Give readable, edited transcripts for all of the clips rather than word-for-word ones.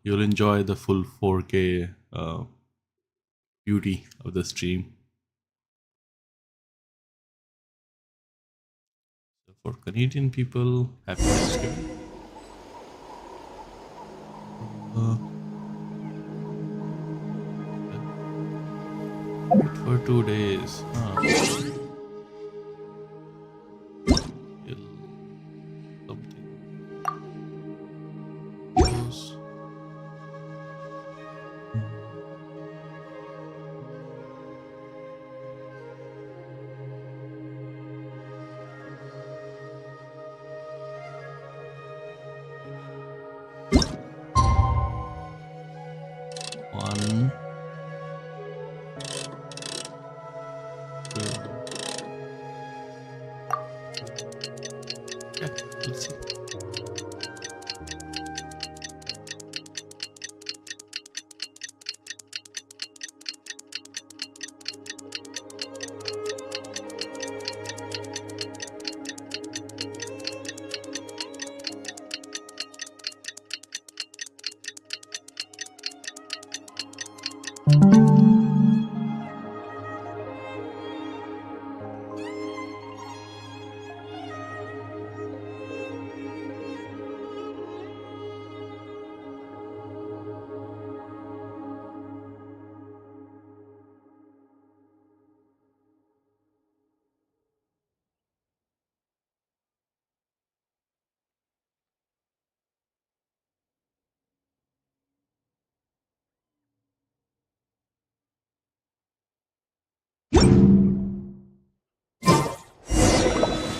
you'll enjoy the full 4K beauty of the stream. So for Canadian people, happy Thanksgiving. For 2 days. Something. Close. One. Yeah, let's see.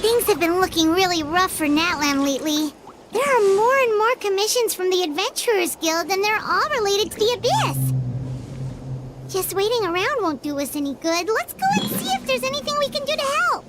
Things have been looking really rough for Natlan lately. There are more and more commissions from the Adventurers Guild, and they're all related to the Abyss. Just waiting around won't do us any good. Let's go and see if there's anything we can do to help.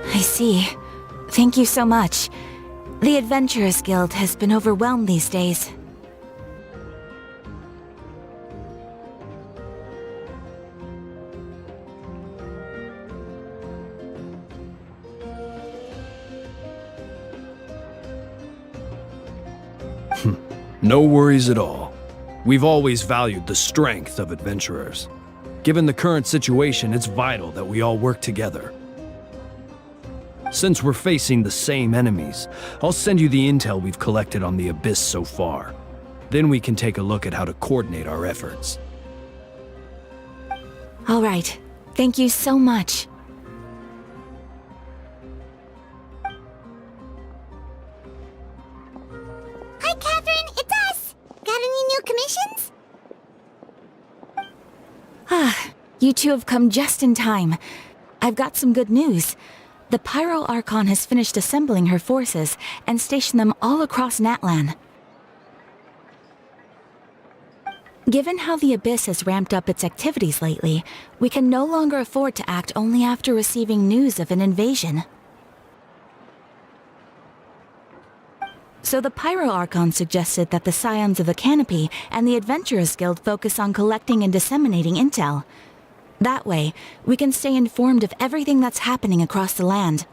I see. Thank you so much. The Adventurers Guild has been overwhelmed these days. No worries at all. We've always valued the strength of adventurers. Given the current situation, it's vital that we all work together. Since we're facing the same enemies, I'll send you the intel we've collected on the Abyss so far. Then we can take a look at how to coordinate our efforts. All right. Thank you so much. Hi, Catherine, it's us! Got any new commissions? You two have come just in time. I've got some good news. The Pyro Archon has finished assembling her forces and stationed them all across Natlan. Given how the Abyss has ramped up its activities lately, we can no longer afford to act only after receiving news of an invasion. So the Pyro Archon suggested that the Scions of the Canopy and the Adventurers Guild focus on collecting and disseminating intel. That way, we can stay informed of everything that's happening across the land.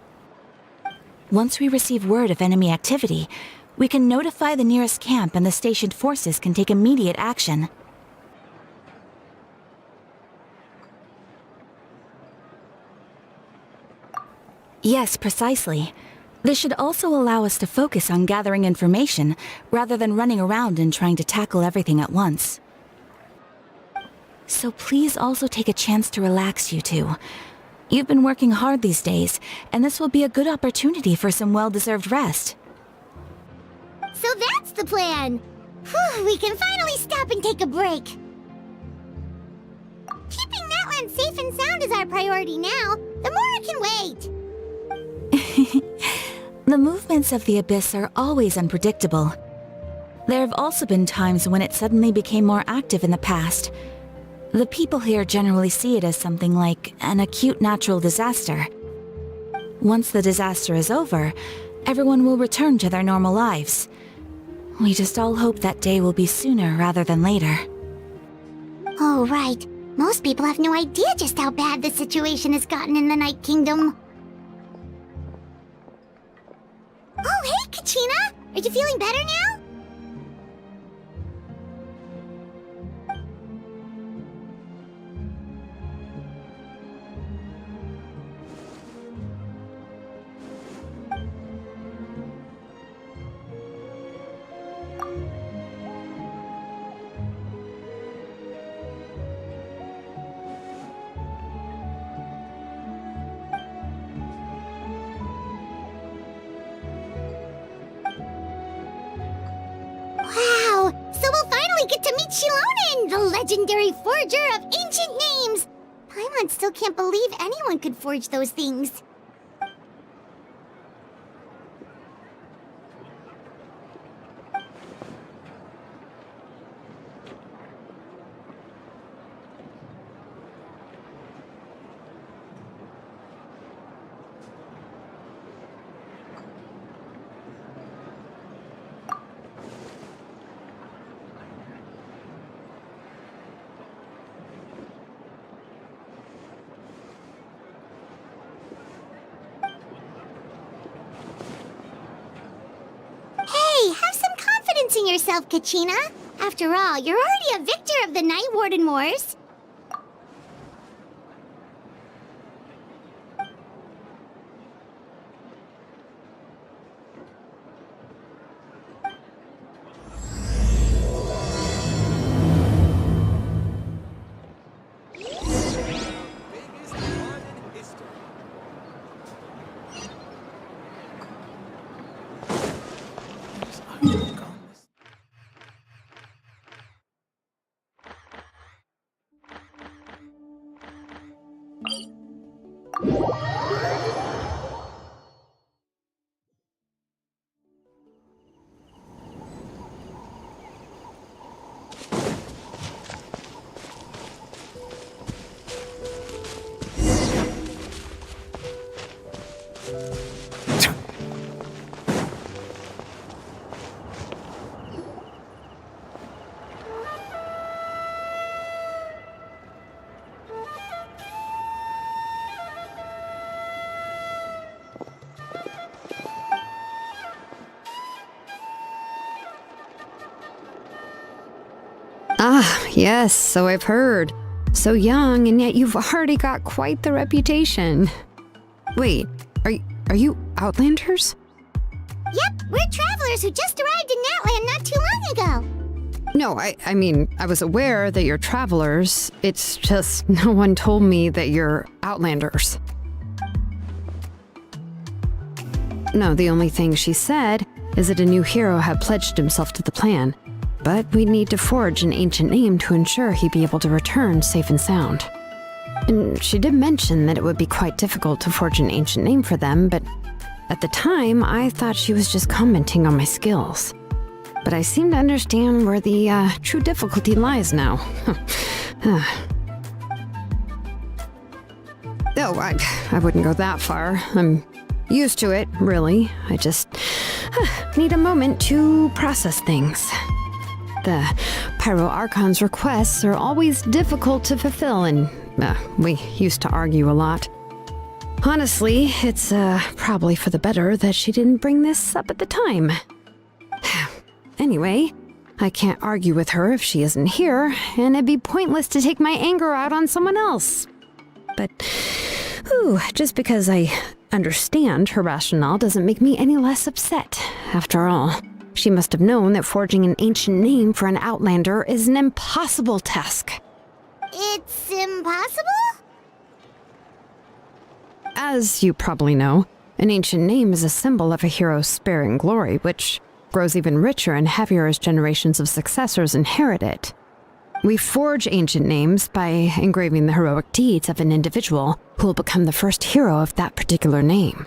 Once we receive word of enemy activity, we can notify the nearest camp and the stationed forces can take immediate action. Yes, precisely. This should also allow us to focus on gathering information, rather than running around and trying to tackle everything at once. So please also take a chance to relax, you two. You've been working hard these days, and this will be a good opportunity for some well-deserved rest. So that's the plan! Whew, we can finally stop and take a break. Keeping Natlan safe and sound is our priority now. The more it can wait. The movements of the Abyss are always unpredictable. There have also been times when it suddenly became more active in the past. The people here generally see it as something like an acute natural disaster. Once the disaster is over, everyone will return to their normal lives. We just all hope that day will be sooner rather than later. Oh, right. Most people have no idea just how bad the situation has gotten in the Night Kingdom. Oh, hey, Kachina! Are you feeling better now? Wow! So we'll finally get to meet Shilonen, the legendary forger of ancient names! Paimon still can't believe anyone could forge those things. Hey, have some confidence in yourself, Kachina. After all, you're already a victor of the Night Warden Wars. Ah, yes, so I've heard. So young, and yet you've already got quite the reputation. Wait, are you Outlanders? Yep, we're travelers who just arrived in Natlan not too long ago. No, I mean, I was aware that you're travelers. It's just no one told me that you're Outlanders. No, the only thing she said is that a new hero had pledged himself to the plan. But we'd need to forge an ancient name to ensure he'd be able to return safe and sound. And she did mention that it would be quite difficult to forge an ancient name for them, but at the time, I thought she was just commenting on my skills. but I seem to understand where the true difficulty lies now. Oh, I wouldn't go that far. I'm used to it, really. I just need a moment to process things. The Pyro Archon's requests are always difficult to fulfill, and we used to argue a lot. Honestly, it's probably for the better that she didn't bring this up at the time. Anyway, I can't argue with her if she isn't here, and it'd be pointless to take my anger out on someone else. But, just because I understand her rationale doesn't make me any less upset. After all, she must have known that forging an ancient name for an Outlander is an impossible task. It's impossible? As you probably know, an ancient name is a symbol of a hero's sparing glory, which grows even richer and heavier as generations of successors inherit it. We forge ancient names by engraving the heroic deeds of an individual who will become the first hero of that particular name.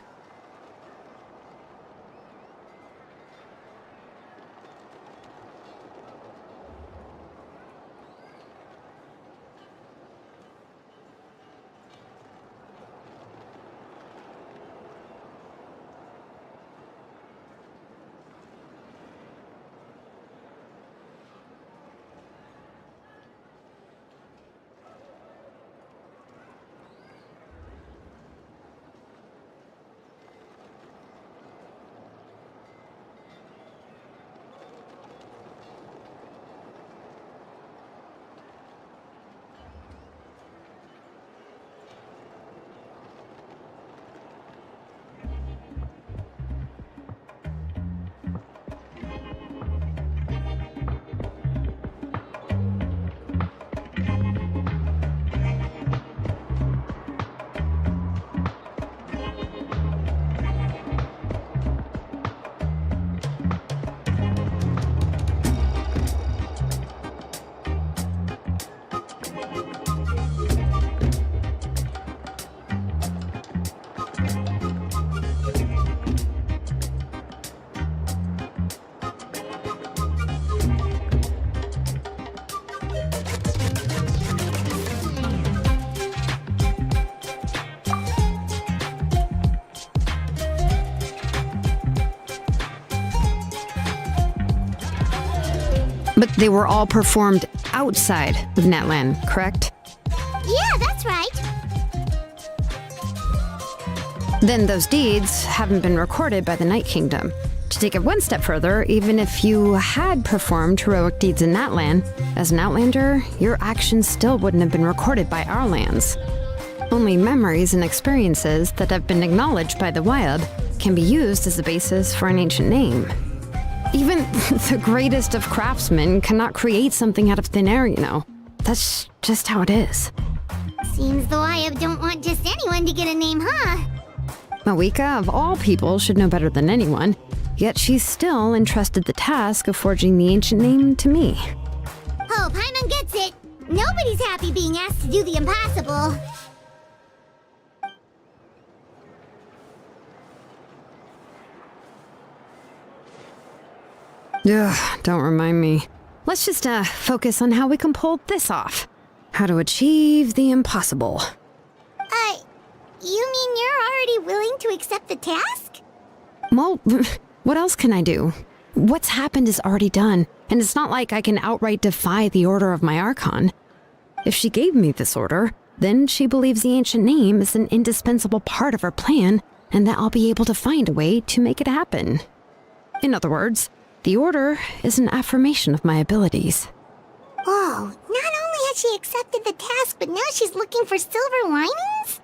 But they were all performed outside of Natlan, correct? Yeah, that's right. Then those deeds haven't been recorded by the Night Kingdom. To take it one step further, even if you had performed heroic deeds in Natlan, as an Outlander, your actions still wouldn't have been recorded by our lands. Only memories and experiences that have been acknowledged by the wild can be used as the basis for an ancient name. Even the greatest of craftsmen cannot create something out of thin air, you know. That's just how it is. Seems the Wyab don't want just anyone to get a name, huh? Mawika, of all people, should know better than anyone, yet she's still entrusted the task of forging the ancient name to me. Hope Paimon gets it. Nobody's happy being asked to do the impossible. Ugh, don't remind me. Let's just focus on how we can pull this off. How to achieve the impossible. You mean you're already willing to accept the task? Well, what else can I do? What's happened is already done, and it's not like I can outright defy the order of my Archon. If she gave me this order, then she believes the ancient name is an indispensable part of her plan, and that I'll be able to find a way to make it happen. In other words, the order is an affirmation of my abilities. Whoa, not only has she accepted the task, but now she's looking for silver linings?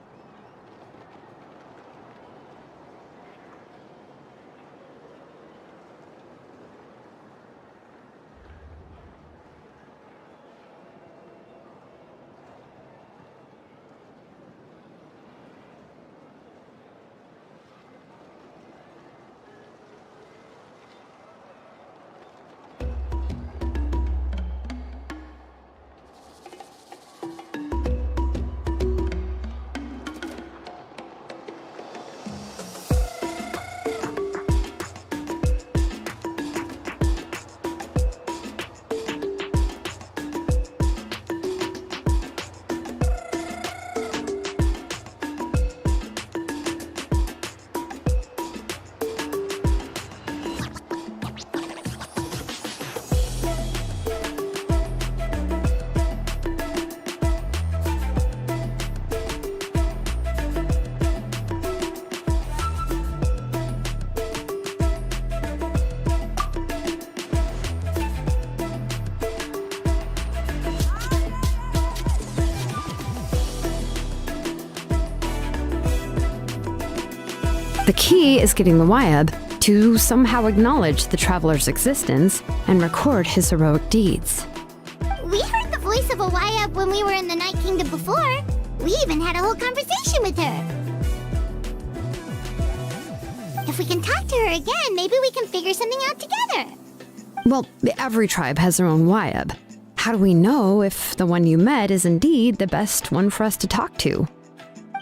The key is getting the Wyab to somehow acknowledge the traveler's existence and record his heroic deeds. We heard the voice of a Wyab when we were in the Night Kingdom before. We even had a whole conversation with her. If we can talk to her again, maybe we can figure something out together. Well, every tribe has their own Wyab. How do we know if the one you met is indeed the best one for us to talk to?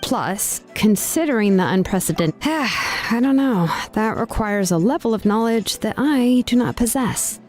Plus, considering the unprecedented... I don't know. That requires a level of knowledge that I do not possess.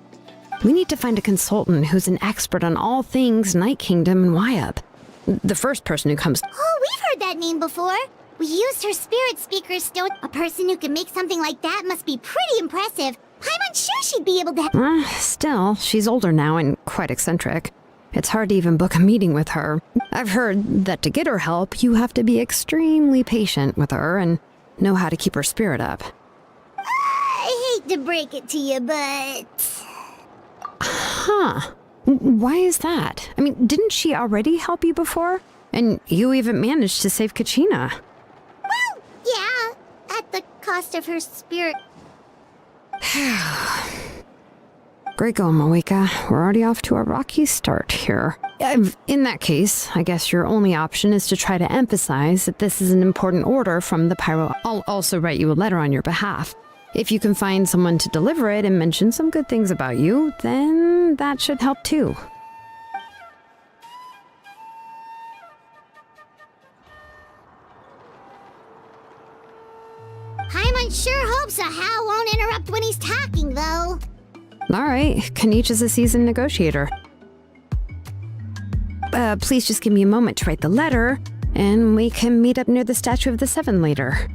We need to find a consultant who's an expert on all things Night Kingdom and Wyab. The first person who comes... Oh, we've heard that name before. We used her spirit speaker's stone. A person who can make something like that must be pretty impressive. I'm unsure she'd be able to... Still, she's older now and quite eccentric. It's hard to even book a meeting with her. I've heard that to get her help, you have to be extremely patient with her and know how to keep her spirit up. I hate to break it to you, but... Huh. Why is that? I mean, didn't she already help you before? And you even managed to save Kachina. Well, yeah. At the cost of her spirit. Great going, Moeka. We're already off to a rocky start here. In that case, I guess your only option is to try to emphasize that this is an important order from the Pyro. I'll also write you a letter on your behalf. If you can find someone to deliver it and mention some good things about you, then that should help too. Paimon sure hopes a Hal won't interrupt when he's talking, though. Alright, Kaniche is a seasoned negotiator. Please just give me a moment to write the letter, and we can meet up near the Statue of the Seven later.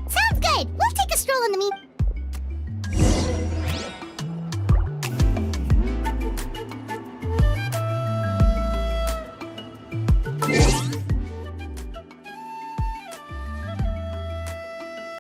Sounds good. We'll take a stroll in the meantime.